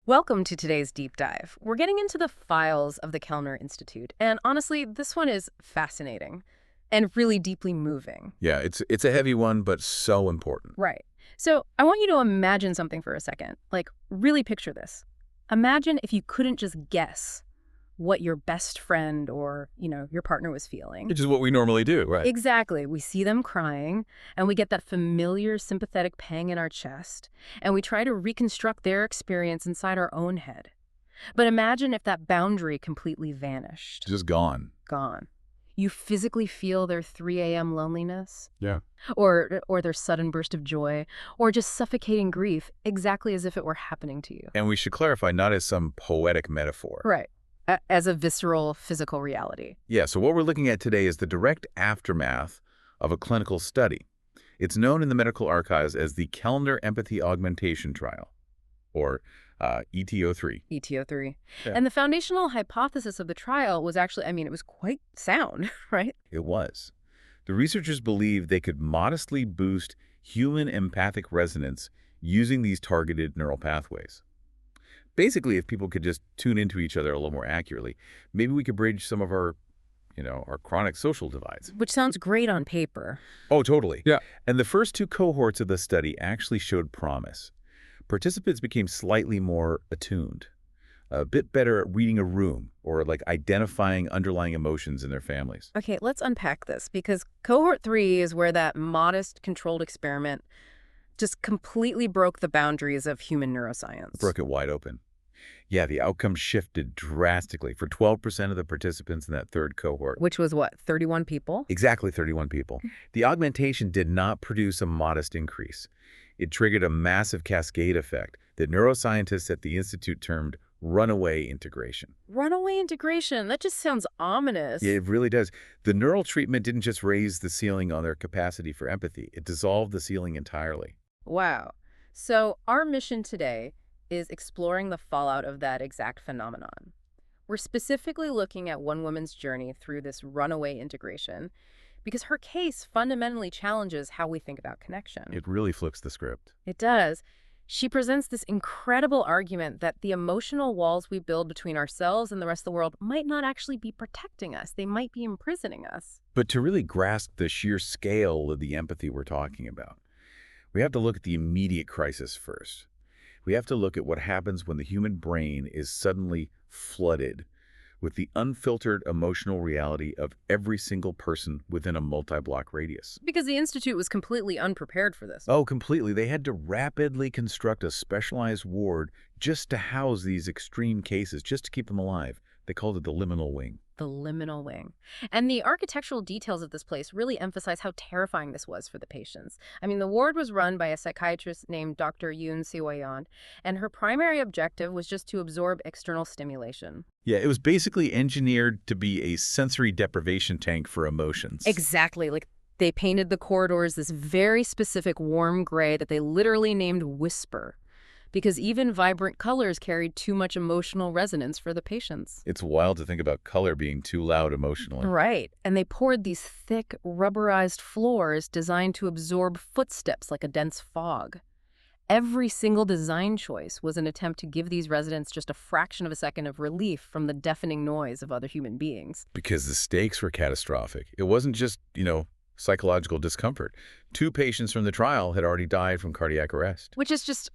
Welcome to today's deep dive. We're getting into the files of the Kellner Institute, and honestly, this one is fascinating and really deeply moving. Yeah, it's a heavy one, but so important. Right. So I want you to imagine something for a second. Like, really picture this. Imagine if you couldn't just guess what your best friend or, your partner was feeling. Which is what we normally do, right? Exactly. We see them crying, and we get that familiar sympathetic pang in our chest, and we try to reconstruct their experience inside our own head. But imagine if that boundary completely vanished. Just gone. Gone. You physically feel their 3 a.m. loneliness, Yeah. or their sudden burst of joy, or just suffocating grief, exactly as if it were happening to you. And we should clarify, not as some poetic metaphor. Right. As a visceral, physical reality. Yeah, so what we're looking at today is the direct aftermath of a clinical study. It's known in the medical archives as the Kellner Empathy Augmentation Trial, or ETO3. ETO3. Yeah. And the foundational hypothesis of the trial was actually, it was quite sound, right? It was. The researchers believed they could modestly boost human empathic resonance using these targeted neural pathways. Basically, if people could just tune into each other a little more accurately, maybe we could bridge some of our chronic social divides. Which sounds great on paper. Oh, totally. Yeah. And the first two cohorts of the study actually showed promise. Participants became slightly more attuned, a bit better at reading a room or like identifying underlying emotions in their families. Okay, let's unpack this, because cohort 3 is where that modest, controlled experiment just completely broke the boundaries of human neuroscience. Broke it wide open. Yeah, the outcome shifted drastically for 12% of the participants in that third cohort. Which was what, 31 people? Exactly 31 people. The augmentation did not produce a modest increase. It triggered a massive cascade effect that neuroscientists at the Institute termed runaway integration. Runaway integration? That just sounds ominous. Yeah, it really does. The neural treatment didn't just raise the ceiling on their capacity for empathy. It dissolved the ceiling entirely. Wow. So our mission today is exploring the fallout of that exact phenomenon. We're specifically looking at one woman's journey through this runaway integration because her case fundamentally challenges how we think about connection. It really flips the script. It does. She presents this incredible argument that the emotional walls we build between ourselves and the rest of the world might not actually be protecting us. They might be imprisoning us. But to really grasp the sheer scale of the empathy we're talking about, we have to look at the immediate crisis first. We have to look at what happens when the human brain is suddenly flooded with the unfiltered emotional reality of every single person within a multi-block radius. Because the Institute was completely unprepared for this. Oh, completely. They had to rapidly construct a specialized ward just to house these extreme cases, just to keep them alive. They called it the liminal wing. The liminal wing. And the architectural details of this place really emphasize how terrifying this was for the patients. The ward was run by a psychiatrist named Dr. Yoon Siwayan, and her primary objective was just to absorb external stimulation. Yeah, it was basically engineered to be a sensory deprivation tank for emotions. Exactly. Like, they painted the corridors this very specific warm gray that they literally named Whisper, because even vibrant colors carried too much emotional resonance for the patients. It's wild to think about color being too loud emotionally. Right. And they poured these thick, rubberized floors designed to absorb footsteps like a dense fog. Every single design choice was an attempt to give these residents just a fraction of a second of relief from the deafening noise of other human beings. Because the stakes were catastrophic. It wasn't just, psychological discomfort. 2 patients from the trial had already died from cardiac arrest. Which is just...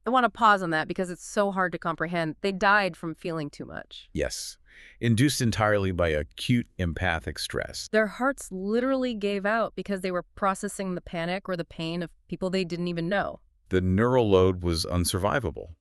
I want to pause on that because it's so hard to comprehend. They died from feeling too much. Yes, induced entirely by acute empathic stress. Their hearts literally gave out because they were processing the panic or the pain of people they didn't even know. The neural load was unsurvivable.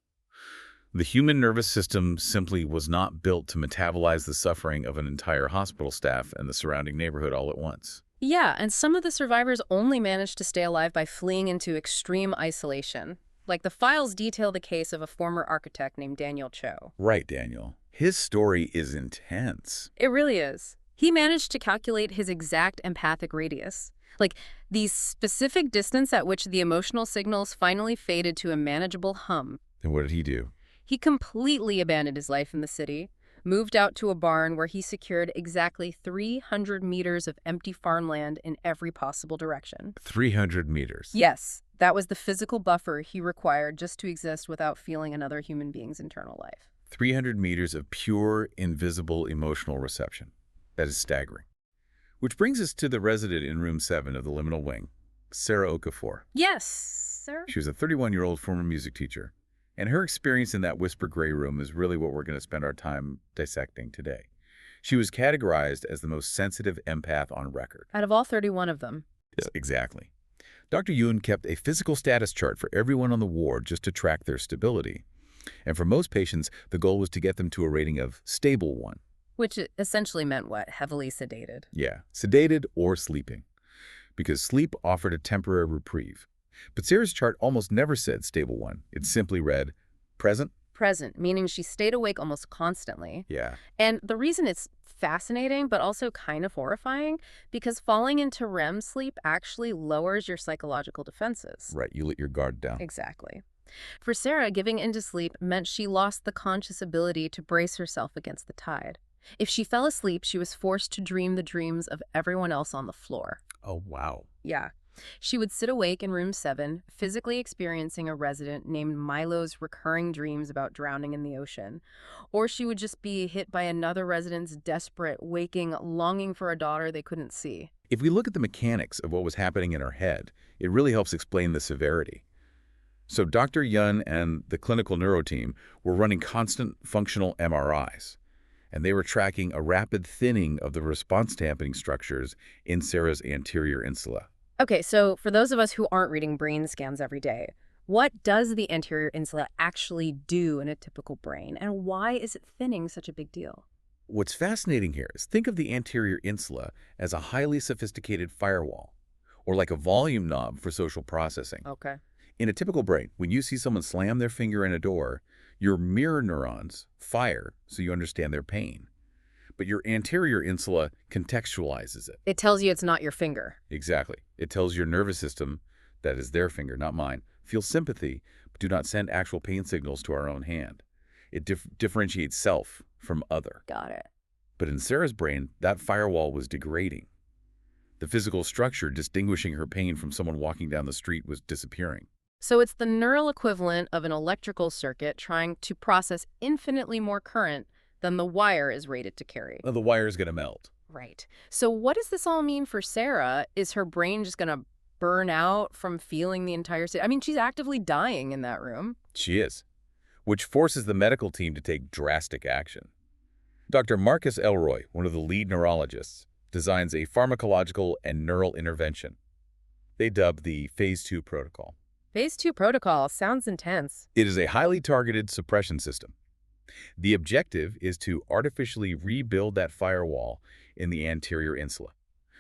The human nervous system simply was not built to metabolize the suffering of an entire hospital staff and the surrounding neighborhood all at once. Yeah, and some of the survivors only managed to stay alive by fleeing into extreme isolation. Like, the files detail the case of a former architect named Daniel Cho. Right, Daniel. His story is intense. It really is. He managed to calculate his exact empathic radius. Like, the specific distance at which the emotional signals finally faded to a manageable hum. And what did he do? He completely abandoned his life in the city, moved out to a barn where he secured exactly 300 meters of empty farmland in every possible direction. 300 meters. Yes. That was the physical buffer he required just to exist without feeling another human being's internal life. 300 meters of pure, invisible emotional reception. That is staggering. Which brings us to the resident in room 7 of the liminal wing, Sera Okafor. Yes, sir. She was a 31-year-old former music teacher, and her experience in that whisper gray room is really what we're going to spend our time dissecting today. She was categorized as the most sensitive empath on record. Out of all 31 of them. Yes, exactly. Dr. Yoon kept a physical status chart for everyone on the ward just to track their stability. And for most patients, the goal was to get them to a rating of stable 1. Which essentially meant what? Heavily sedated. Yeah, sedated or sleeping, because sleep offered a temporary reprieve. But Sarah's chart almost never said stable 1. It simply read, present. Present, meaning she stayed awake almost constantly. Yeah. And the reason it's fascinating, but also kind of horrifying, because falling into REM sleep actually lowers your psychological defenses. Right, you let your guard down. Exactly. For Sera, giving into sleep meant she lost the conscious ability to brace herself against the tide. If she fell asleep, she was forced to dream the dreams of everyone else on the floor. Oh, wow. Yeah. She would sit awake in room 7, physically experiencing a resident named Milo's recurring dreams about drowning in the ocean. Or she would just be hit by another resident's desperate, waking, longing for a daughter they couldn't see. If we look at the mechanics of what was happening in her head, it really helps explain the severity. So Dr. Yun and the clinical neuro team were running constant functional MRIs, and they were tracking a rapid thinning of the response dampening structures in Sera's anterior insula. Okay, so for those of us who aren't reading brain scans every day, what does the anterior insula actually do in a typical brain, and why is it thinning such a big deal? What's fascinating here is think of the anterior insula as a highly sophisticated firewall, or like a volume knob for social processing. Okay. In a typical brain, when you see someone slam their finger in a door, your mirror neurons fire so you understand their pain. But your anterior insula contextualizes it. It tells you it's not your finger. Exactly. It tells your nervous system, that is their finger, not mine, feel sympathy, but do not send actual pain signals to our own hand. It differentiates self from other. Got it. But in Sarah's brain, that firewall was degrading. The physical structure distinguishing her pain from someone walking down the street was disappearing. So it's the neural equivalent of an electrical circuit trying to process infinitely more current than the wire is rated to carry. Well, the wire is going to melt. Right. So what does this all mean for Sera? Is her brain just going to burn out from feeling the entire city? I mean, she's actively dying in that room. She is, which forces the medical team to take drastic action. Dr. Marcus Elroy, one of the lead neurologists, designs a pharmacological and neural intervention. They dub the Phase 2 protocol. Phase 2 protocol sounds intense. It is a highly targeted suppression system. The objective is to artificially rebuild that firewall in the anterior insula.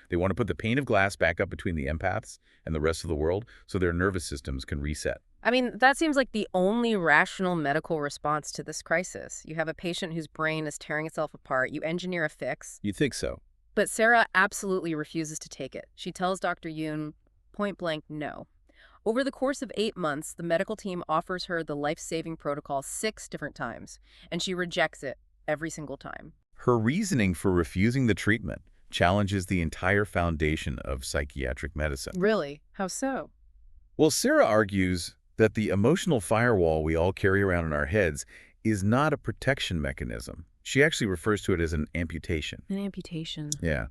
They want to put the pane of glass back up between the empaths and the rest of the world so their nervous systems can reset. I mean, that seems like the only rational medical response to this crisis. You have a patient whose brain is tearing itself apart. You engineer a fix. You think so? But Sera absolutely refuses to take it. She tells Dr. Yoon point blank no. Over the course of 8 months, the medical team offers her the life-saving protocol 6 different times, and she rejects it every single time. Her reasoning for refusing the treatment challenges the entire foundation of psychiatric medicine. Really? How so? Well, Sera argues that the emotional firewall we all carry around in our heads is not a protection mechanism. She actually refers to it as an amputation. An amputation. Yeah.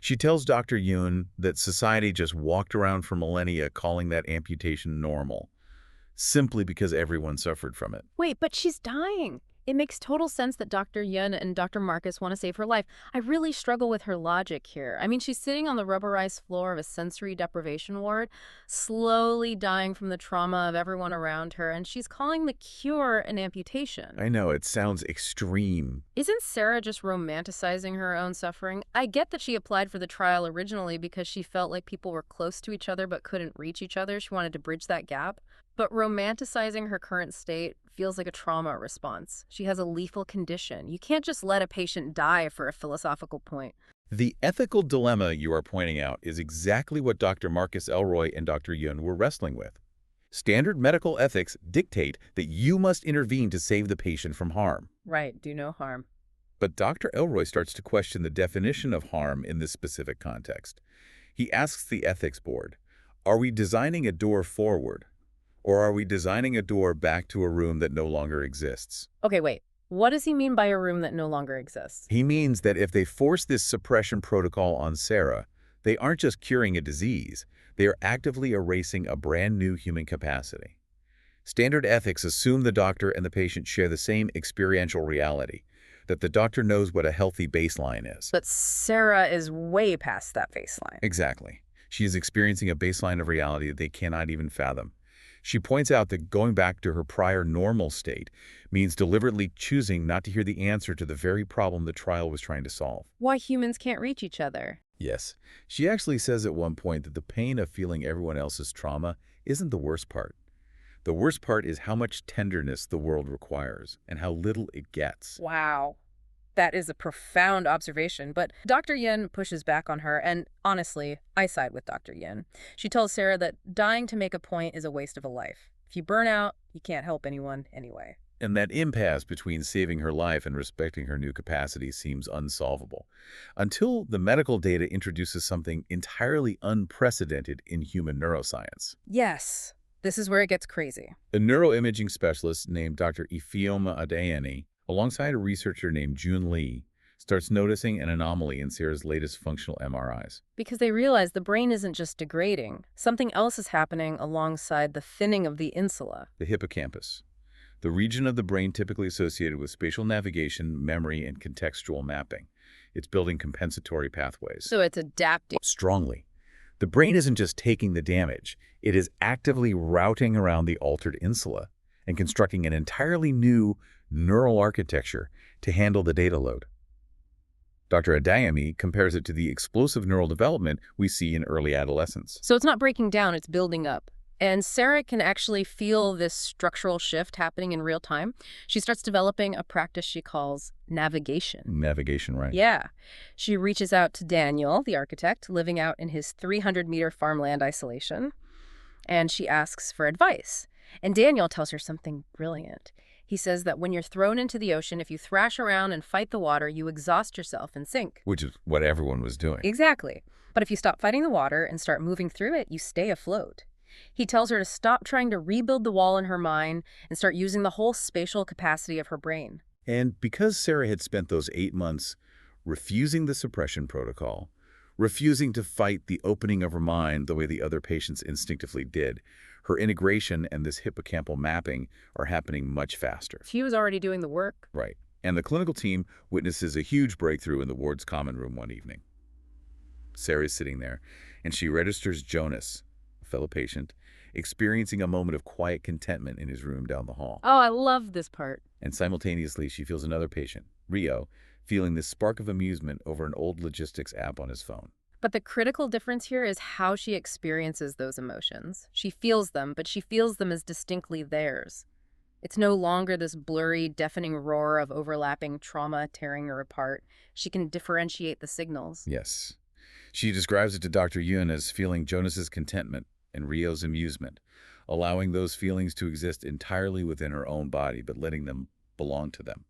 She tells Dr. Yoon that society just walked around for millennia calling that amputation normal, simply because everyone suffered from it. Wait, but she's dying. It makes total sense that Dr. Yun and Dr. Marcus want to save her life. I really struggle with her logic here. I mean, she's sitting on the rubberized floor of a sensory deprivation ward, slowly dying from the trauma of everyone around her, and she's calling the cure an amputation. I know, it sounds extreme. Isn't Sera just romanticizing her own suffering? I get that she applied for the trial originally because she felt like people were close to each other but couldn't reach each other. She wanted to bridge that gap. But romanticizing her current state feels like a trauma response. She has a lethal condition. You can't just let a patient die for a philosophical point. The ethical dilemma you are pointing out is exactly what Dr. Marcus Elroy and Dr. Yun were wrestling with. Standard medical ethics dictate that you must intervene to save the patient from harm. Right, do no harm. But Dr. Elroy starts to question the definition of harm in this specific context. He asks the ethics board, Are we designing a door forward, or are we designing a door back to a room that no longer exists? Okay, wait. What does he mean by a room that no longer exists? He means that if they force this suppression protocol on Sarah, they aren't just curing a disease, they are actively erasing a brand new human capacity. Standard ethics assume the doctor and the patient share the same experiential reality, that the doctor knows what a healthy baseline is. But Sarah is way past that baseline. Exactly. She is experiencing a baseline of reality that they cannot even fathom. She points out that going back to her prior normal state means deliberately choosing not to hear the answer to the very problem the trial was trying to solve. Why humans can't reach each other. Yes, she actually says at one point that the pain of feeling everyone else's trauma isn't the worst part. The worst part is how much tenderness the world requires and how little it gets. Wow. That is a profound observation, but Dr. Yin pushes back on her, and honestly, I side with Dr. Yin. She tells Sarah that dying to make a point is a waste of a life. If you burn out, you can't help anyone anyway. And that impasse between saving her life and respecting her new capacity seems unsolvable, until the medical data introduces something entirely unprecedented in human neuroscience. Yes, this is where it gets crazy. A neuroimaging specialist named Dr. Ifeoma Adeyemi, alongside a researcher named Jun Lee, starts noticing an anomaly in Sarah's latest functional MRIs. Because they realize the brain isn't just degrading. Something else is happening alongside the thinning of the insula. The hippocampus, the region of the brain typically associated with spatial navigation, memory, and contextual mapping. It's building compensatory pathways. So it's adapting. Strongly. The brain isn't just taking the damage, it is actively routing around the altered insula and constructing an entirely new neural architecture to handle the data load. Dr. Adeyemi compares it to the explosive neural development we see in early adolescence. So it's not breaking down, it's building up. And Sarah can actually feel this structural shift happening in real time. She starts developing a practice she calls navigation. Navigation, right? Yeah. She reaches out to Daniel, the architect, living out in his 300-meter farmland isolation, and she asks for advice. And Daniel tells her something brilliant. He says that when you're thrown into the ocean, if you thrash around and fight the water, you exhaust yourself and sink. Which is what everyone was doing. Exactly. But if you stop fighting the water and start moving through it, you stay afloat. He tells her to stop trying to rebuild the wall in her mind and start using the whole spatial capacity of her brain. And because Sarah had spent those 8 months refusing the suppression protocol, refusing to fight the opening of her mind the way the other patients instinctively did, her integration and this hippocampal mapping are happening much faster. She was already doing the work. Right. And the clinical team witnesses a huge breakthrough in the ward's common room one evening. Sarah is sitting there, and she registers Jonas, a fellow patient, experiencing a moment of quiet contentment in his room down the hall. Oh, I love this part. And simultaneously, she feels another patient, Rio, feeling this spark of amusement over an old logistics app on his phone. But the critical difference here is how she experiences those emotions. She feels them, but she feels them as distinctly theirs. It's no longer this blurry, deafening roar of overlapping trauma tearing her apart. She can differentiate the signals. Yes. She describes it to Dr. Yun as feeling Jonas's contentment and Rio's amusement, allowing those feelings to exist entirely within her own body, but letting them belong to them.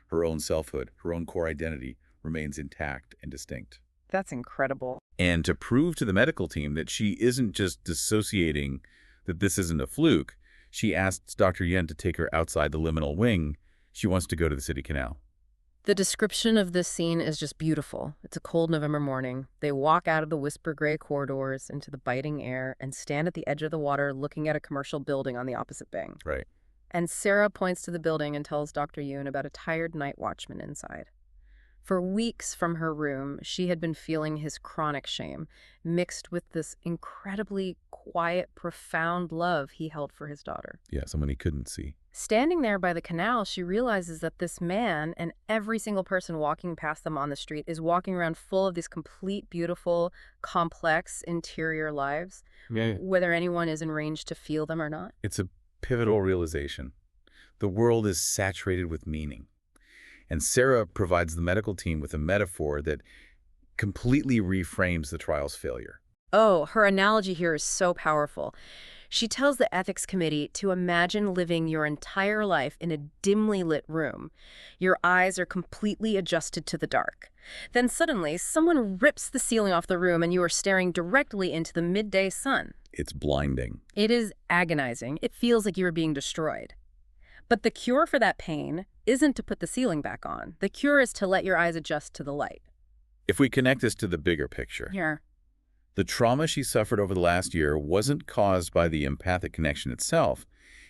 Her own selfhood, her own core identity, remains intact and distinct. That's incredible. And to prove to the medical team that she isn't just dissociating, that this isn't a fluke, she asks Dr. Yen to take her outside the liminal wing. She wants to go to the city canal. The description of this scene is just beautiful. It's a cold November morning. They walk out of the whisper gray corridors into the biting air and stand at the edge of the water looking at a commercial building on the opposite bank. Right. And Sarah points to the building and tells Dr. Yoon about a tired night watchman inside. For weeks from her room, she had been feeling his chronic shame, mixed with this incredibly quiet, profound love he held for his daughter. Yeah, someone he couldn't see. Standing there by the canal, she realizes that this man and every single person walking past them on the street is walking around full of these complete, beautiful, complex interior lives, whether anyone is in range to feel them or not. It's a pivotal realization. The world is saturated with meaning. And Sera provides the medical team with a metaphor that completely reframes the trial's failure. Oh, her analogy here is so powerful. She tells the ethics committee to imagine living your entire life in a dimly lit room. Your eyes are completely adjusted to the dark. Then suddenly, someone rips the ceiling off the room and you are staring directly into the midday sun. It's blinding. It is agonizing. It feels like you are being destroyed. But the cure for that pain isn't to put the ceiling back on. The cure is to let your eyes adjust to the light. If we connect this to the bigger picture, Here. the trauma she suffered over the last year wasn't caused by the empathic connection itself.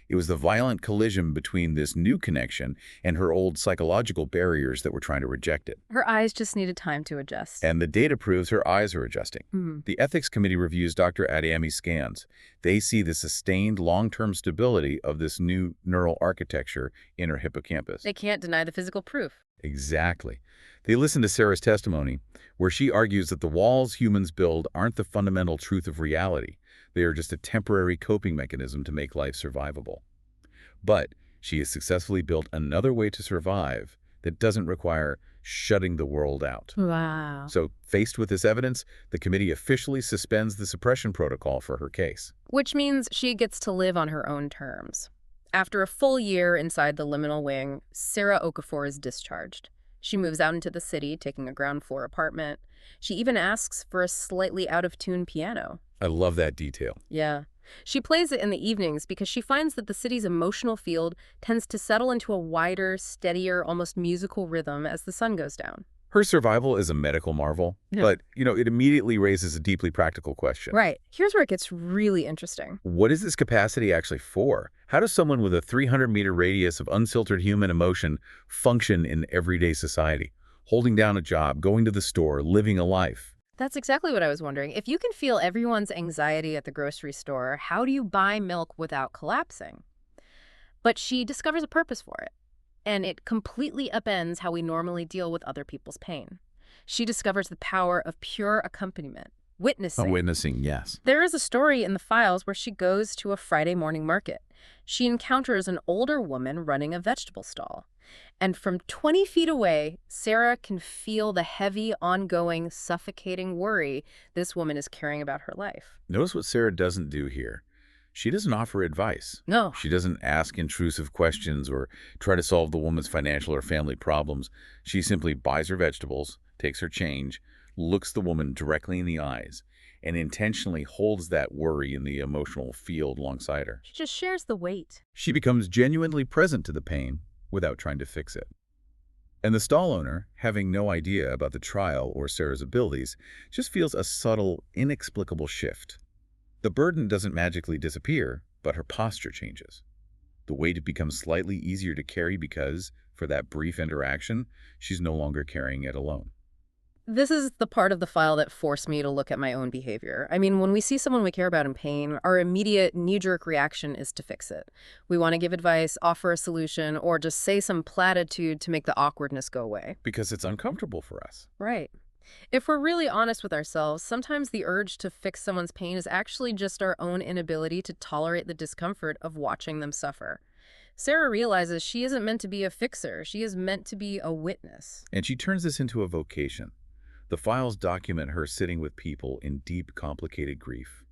It was the violent collision between this new connection and her old psychological barriers that were trying to reject it. Her eyes just needed time to adjust. And the data proves her eyes are adjusting. Hmm. The ethics committee reviews Dr. Adeyemi's scans. They see the sustained long-term stability of this new neural architecture in her hippocampus. They can't deny the physical proof. Exactly. They listen to Sera's testimony, where she argues that the walls humans build aren't the fundamental truth of reality. They are just a temporary coping mechanism to make life survivable. But she has successfully built another way to survive that doesn't require shutting the world out. Wow. So, faced with this evidence, the committee officially suspends the suppression protocol for her case. Which means she gets to live on her own terms. After a full year inside the liminal wing, Sera Okafor is discharged. She moves out into the city, taking a ground floor apartment. She even asks for a slightly out-of-tune piano. I love that detail. Yeah. She plays it in the evenings because she finds that the city's emotional field tends to settle into a wider, steadier, almost musical rhythm as the sun goes down. Her survival is a medical marvel, Yeah. but, it immediately raises a deeply practical question. Right. Here's where it gets really interesting. What is this capacity actually for? How does someone with a 300-meter radius of unfiltered human emotion function in everyday society? Holding down a job, going to the store, living a life. That's exactly what I was wondering. If you can feel everyone's anxiety at the grocery store, how do you buy milk without collapsing? But she discovers a purpose for it, and it completely upends how we normally deal with other people's pain. She discovers the power of pure accompaniment, witnessing. Witnessing, yes. There is a story in the files where she goes to a Friday morning market. She encounters an older woman running a vegetable stall. And from 20 feet away, Sera can feel the heavy, ongoing, suffocating worry this woman is carrying about her life. Notice what Sera doesn't do here. She doesn't offer advice. No. She doesn't ask intrusive questions or try to solve the woman's financial or family problems. She simply buys her vegetables, takes her change, looks the woman directly in the eyes, and intentionally holds that worry in the emotional field alongside her. She just shares the weight. She becomes genuinely present to the pain without trying to fix it. And the stall owner, having no idea about the trial or Sera's abilities, just feels a subtle, inexplicable shift. The burden doesn't magically disappear, but her posture changes. The weight becomes slightly easier to carry because, for that brief interaction, she's no longer carrying it alone. This is the part of the file that forced me to look at my own behavior. I mean, when we see someone we care about in pain, our immediate knee-jerk reaction is to fix it. We want to give advice, offer a solution, or just say some platitude to make the awkwardness go away. Because it's uncomfortable for us. Right. If we're really honest with ourselves, sometimes the urge to fix someone's pain is actually just our own inability to tolerate the discomfort of watching them suffer. Sera realizes she isn't meant to be a fixer. She is meant to be a witness. And she turns this into a vocation. The files document her sitting with people in deep, complicated grief.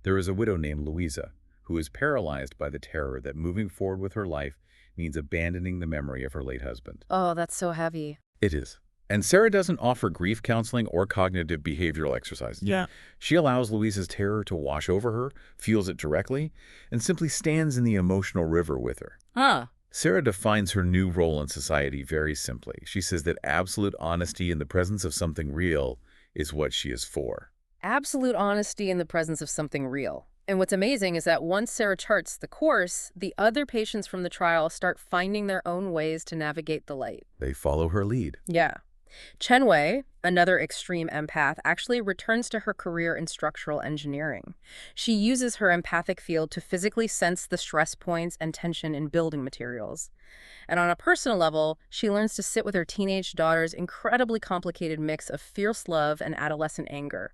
There is a widow named Louisa, who is paralyzed by the terror that moving forward with her life means abandoning the memory of her late husband. Oh, that's so heavy. It is. And Sera doesn't offer grief counseling or cognitive behavioral exercises. Yeah. She allows Louisa's terror to wash over her, feels it directly, and simply stands in the emotional river with her. Huh. Sera defines her new role in society very simply. She says that absolute honesty in the presence of something real is what she is for. Absolute honesty in the presence of something real. And what's amazing is that once Sera charts the course, the other patients from the trial start finding their own ways to navigate the light. They follow her lead. Yeah. Chen Wei, another extreme empath, actually returns to her career in structural engineering. She uses her empathic field to physically sense the stress points and tension in building materials. And on a personal level, she learns to sit with her teenage daughter's incredibly complicated mix of fierce love and adolescent anger.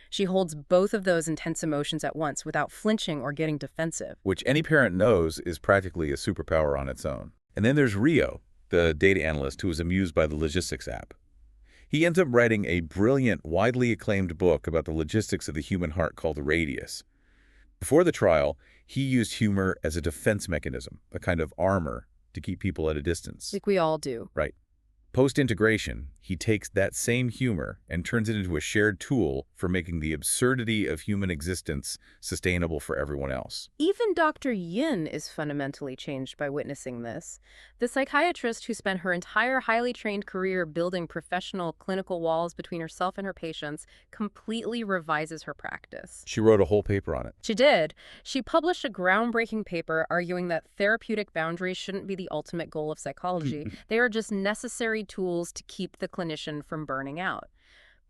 She holds both of those intense emotions at once without flinching or getting defensive. Which any parent knows is practically a superpower on its own. And then there's Rio, the data analyst who is amused by the logistics app. He ends up writing a brilliant, widely acclaimed book about the logistics of the human heart called Radius. Before the trial, he used humor as a defense mechanism, a kind of armor to keep people at a distance. Like we all do. Right. Post-integration, he takes that same humor and turns it into a shared tool for making the absurdity of human existence sustainable for everyone else. Even Dr. Yin is fundamentally changed by witnessing this. The psychiatrist who spent her entire highly trained career building professional clinical walls between herself and her patients completely revises her practice. She wrote a whole paper on it. She did. She published a groundbreaking paper arguing that therapeutic boundaries shouldn't be the ultimate goal of psychology. They are just necessary tools to keep the clinician from burning out.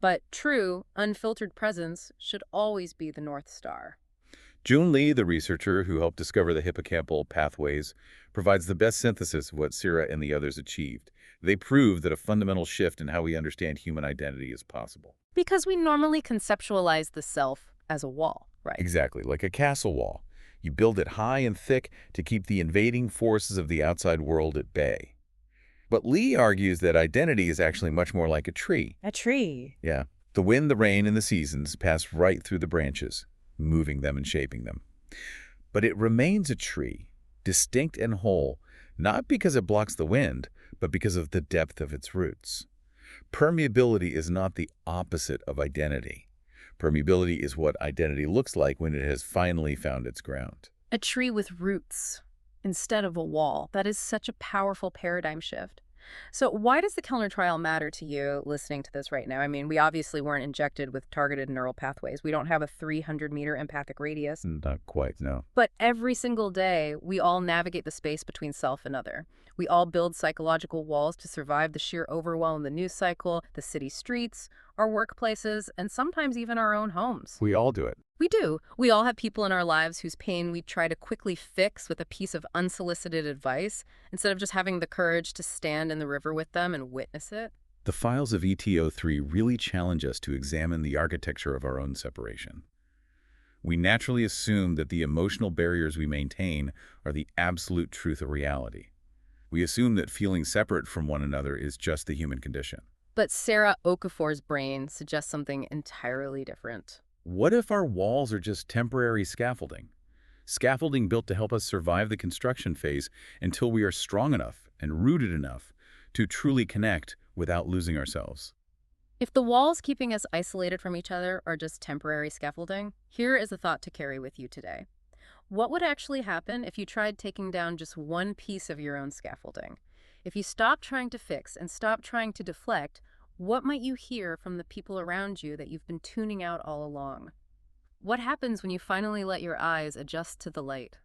But true, unfiltered presence should always be the North Star. June Lee, the researcher who helped discover the hippocampal pathways, provides the best synthesis of what Sera and the others achieved. They prove that a fundamental shift in how we understand human identity is possible. Because we normally conceptualize the self as a wall, right? Exactly, like a castle wall. You build it high and thick to keep the invading forces of the outside world at bay. But Lee argues that identity is actually much more like a tree. A tree. Yeah. The wind, the rain, and the seasons pass right through the branches, moving them and shaping them. But it remains a tree, distinct and whole, not because it blocks the wind, but because of the depth of its roots. Permeability is not the opposite of identity. Permeability is what identity looks like when it has finally found its ground. A tree with roots instead of a wall. That is such a powerful paradigm shift. So why does the Kellner trial matter to you listening to this right now? I mean, we obviously weren't injected with targeted neural pathways. We don't have a 300-meter empathic radius. Not quite, no. But every single day, we all navigate the space between self and other. We all build psychological walls to survive the sheer overwhelm of the news cycle, the city streets, our workplaces, and sometimes even our own homes. We all do it. We do. We all have people in our lives whose pain we try to quickly fix with a piece of unsolicited advice instead of just having the courage to stand in the river with them and witness it. The files of ET03 really challenge us to examine the architecture of our own separation. We naturally assume that the emotional barriers we maintain are the absolute truth of reality. We assume that feeling separate from one another is just the human condition. But Sera Okafor's brain suggests something entirely different. What if our walls are just temporary scaffolding? Scaffolding built to help us survive the construction phase until we are strong enough and rooted enough to truly connect without losing ourselves. If the walls keeping us isolated from each other are just temporary scaffolding, here is a thought to carry with you today. What would actually happen if you tried taking down just one piece of your own scaffolding? If you stopped trying to fix and stopped trying to deflect, what might you hear from the people around you that you've been tuning out all along? What happens when you finally let your eyes adjust to the light?